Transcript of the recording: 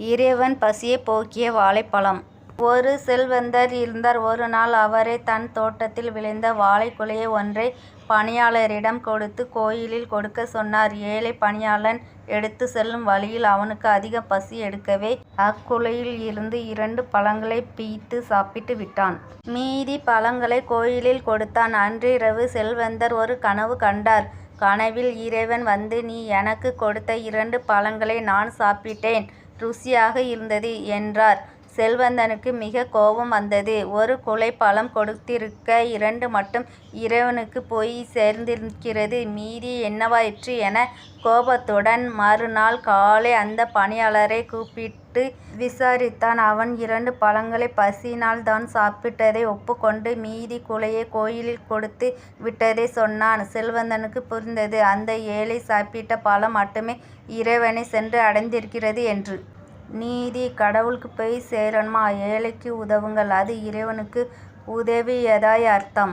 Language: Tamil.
இறைவன் பசியைப் போக்கிய வாழைப்பழம். ஒரு செல்வந்தர் இருந்தார். ஒரு நாள் அவரே தன் தோட்டத்தில் விளைந்த வாழைக்குலை ஒன்றை பணியாளரிடம் கொடுத்து கோயிலில் கொடுக்கச் சொன்னார். ஏழை பணியாளன் எடுத்துச் செல்லும் வழியில் அவனுக்கு அதிக பசி எடுக்கவே அக்குலையில் இருந்து 2 பழங்களைப் பிய்த்து சாப்பிட்டு விட்டான். மீதி பழங்களை கோயிலில் கொடுத்தான். அன்றிரவு செல்வந்தர் ஒரு கனவு கண்டார். கனவில் இறைவன் வந்து, நீ எனக்கு கொடுத்த 2 பழங்களை நான் சாப்பிட்டேன், ருசியாக இருந்தது என்றார். செல்வந்தனுக்கு மிக கோபம் வந்தது. ஒரு குலைப்பழம் கொடுத்திருக்க 2 மட்டும் இறைவனுக்கு போய் சேர்ந்திருக்கிறது, மீதி என்னவாயிற்று என கோபத்துடன் மறுநாள் காலை அந்த பணியாளரை கூப்பிட்டு விசாரித்தான். அவன் 2 பழங்களை பசியினால் தான் சாப்பிட்டதை ஒப்புக்கொண்டு மீதி குலையை கோயிலில் கொடுத்து விட்டதை சொன்னான். செல்வந்தனுக்கு புரிந்தது, அந்த ஏழை சாப்பிட்ட பழம் மட்டுமே இறைவனை சென்று அடைந்திருக்கிறது என்று. நீதி கடவுளுக்கு போய் சேரணுமா? ஏழைக்கு உதவுங்கள், அது இறைவனுக்கு உதவியதாய் அர்த்தம்.